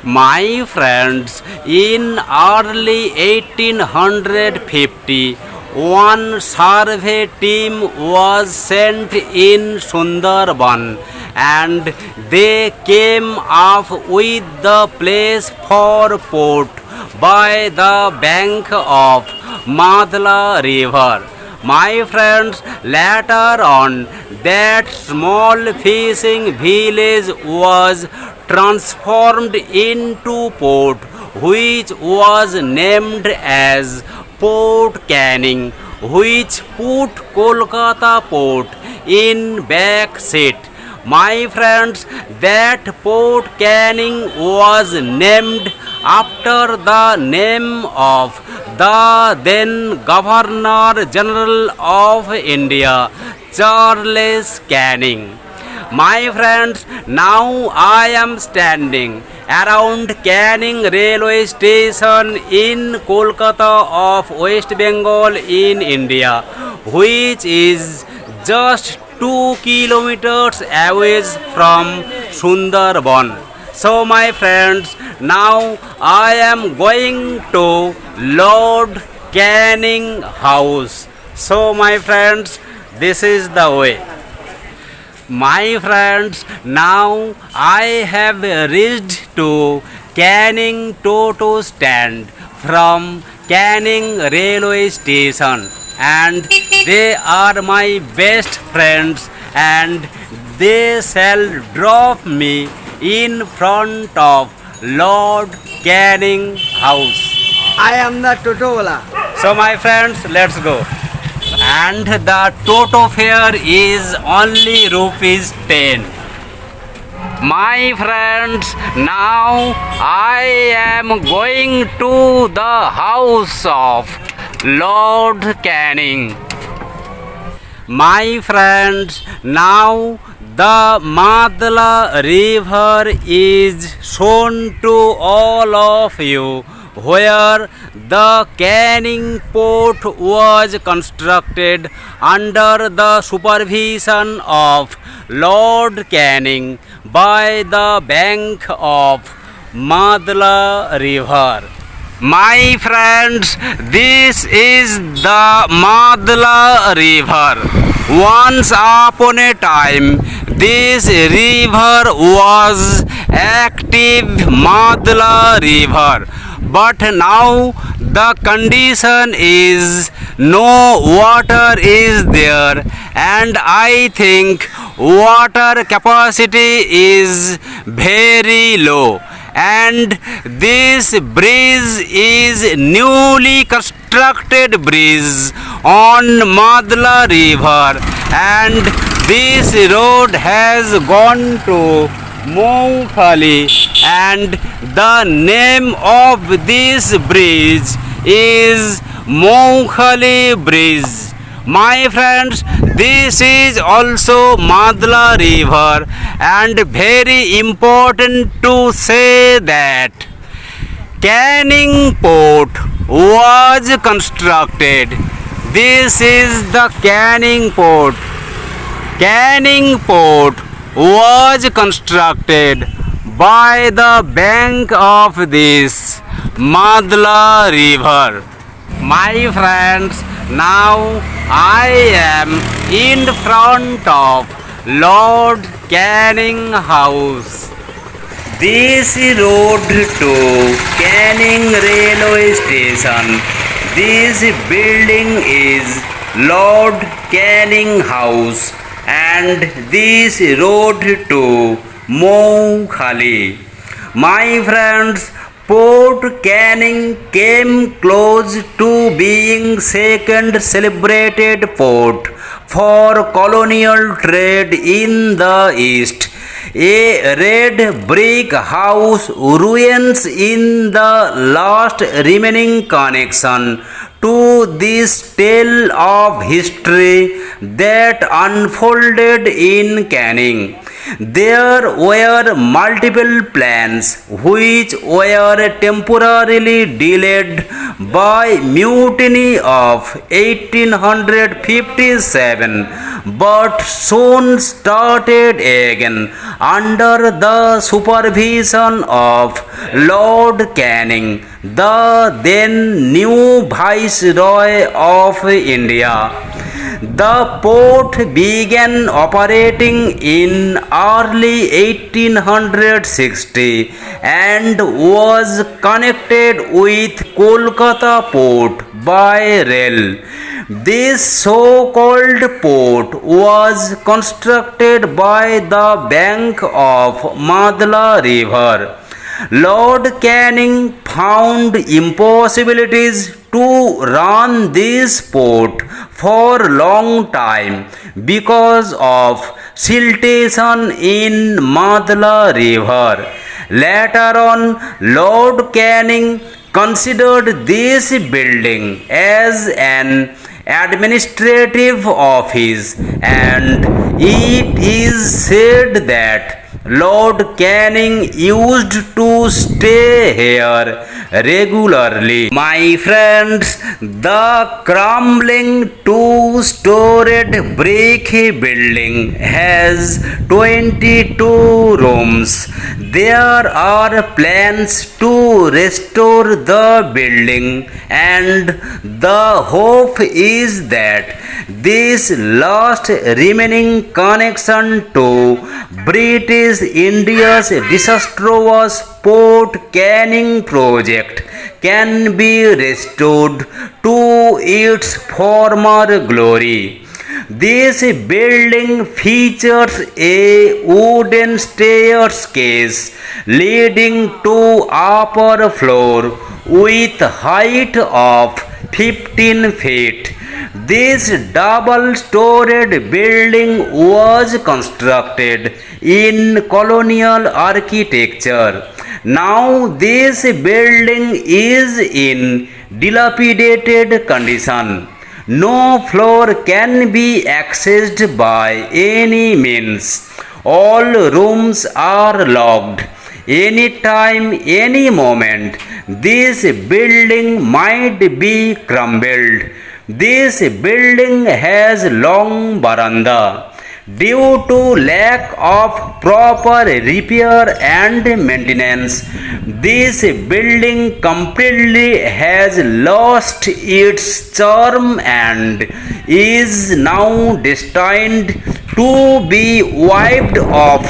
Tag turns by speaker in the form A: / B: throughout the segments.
A: My friends, in early 1850, one survey team was sent in Sundarban and they came up with the place for port by the bank of Madla River. My friends, later on, that small fishing village was transformed into port, which was named as Port Canning, which put Kolkata port in back seat. My friends, that Port Canning was named after the name of the then Governor General of India, Charles Canning. My friends, now I am standing around Canning railway station in Kolkata of West Bengal in India, which is just 2 kilometers away from Sundarban. So my friends, now I am going to Lord Canning House. So my friends, this is the way. My friends, now I have reached to Canning Toto stand from Canning railway station, and they are my best friends and they shall drop me in front of Lord Canning house.
B: I am the Totowala.
A: So my friends, let's go. And the Toto fare is only rupees 10. My friends, now I am going to the house of Lord Canning. My friends, now the Madla river is shown to all of you, where the Canning port was constructed under the supervision of Lord Canning by the bank of Madla river. My friends, this is the Madla river. Once upon a time, this river was active Madla river, but now the condition is no water is there, and I think water capacity is very low, and this bridge is newly constructed bridge on Madla river, and this road has gone to Mokhali, and the name of this bridge is Mokhali Bridge. My friends, this is also Madla river, and very important to say that Canning port was constructed. This is the Canning port. Canning port was constructed by the bank of this Madla river. My friends, now I am in front of Lord Canning house. This road to Canning railway station, this building is Lord Canning house, and this road to Mokhali. My friends, Port Canning came close to being second celebrated port for colonial trade in the east. A red brick house ruins in the last remaining connection to this tale of history that unfolded in Canning. There were multiple plans which were temporarily delayed by mutiny of 1857 but soon started again under the supervision of Lord Canning, the then new Viceroy of India. The port began operating in early 1860 and was connected with Kolkata port by rail. This so-called port was constructed by the bank of Madla River. Lord Canning found impossibilities to run this port for long time because of siltation in Madla River. Later on, Lord Canning considered this building as an administrative office, and it is said that Lord Canning used to stay here regularly. My friends, the crumbling two-storied brick building has 22 rooms. There are plans to restore the building, and the hope is that this last remaining connection to British India's disastrous Port Canning project can be restored to its former glory. This building features a wooden staircase leading to upper floor with height of 15 feet. This double-storied building was constructed in colonial architecture. Now this building is in dilapidated condition. No floor can be accessed by any means. All rooms are locked. Anytime, any moment, this building might be crumbled. This building has long veranda. Due to lack of proper repair and maintenance, this building completely has lost its charm and is now destined to be wiped off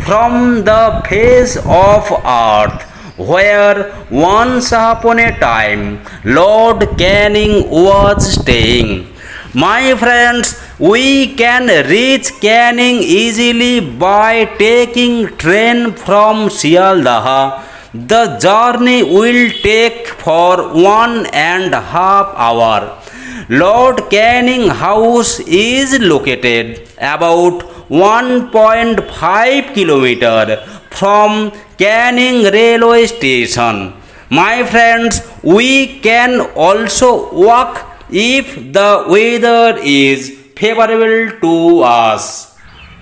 A: from the face of earth, where once upon a time Lord Canning was staying. My friends, we can reach Canning easily by taking train from Sialdaha. The journey will take for 1.5 hours. Lord Canning House is located about 1.5 kilometers from Canning railway station. My friends, we can also walk if the weather is favorable to us.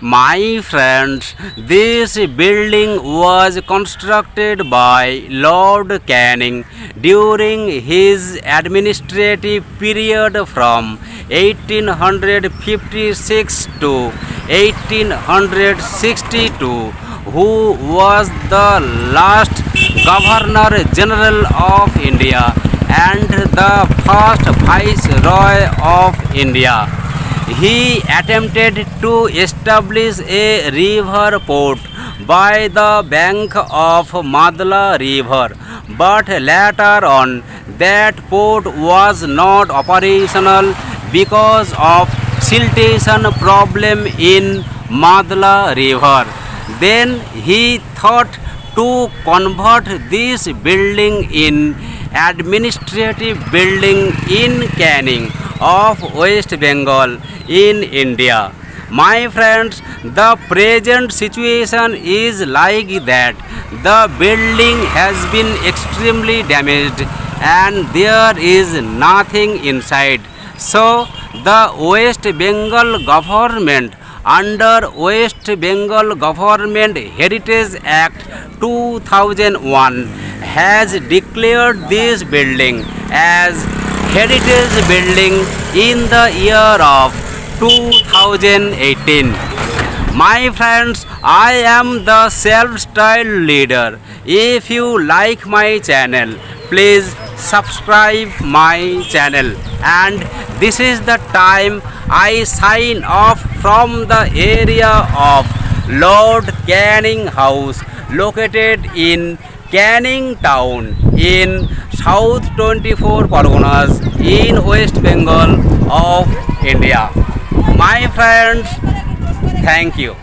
A: My friends, this building was constructed by Lord Canning during his administrative period from 1856 to 1862, who was the last Governor General of India and the first Viceroy of India. He attempted to establish a river port by the bank of Madla River, but later on that port was not operational because of siltation problem in Madla River. Then he thought to convert this building in administrative building in Canning of West Bengal in India. My friends, the present situation is like that. The building has been extremely damaged and there is nothing inside. So the West Bengal government under West Bengal Government Heritage Act 2001 has declared this building as heritage building in the year of 2018. My friends, I am the self-styled leader. If you like my channel, please subscribe my channel. And this is the time I sign off from the area of Lord Canning House located in Canning Town in South 24 Parganas in West Bengal of India. My friends, thank you.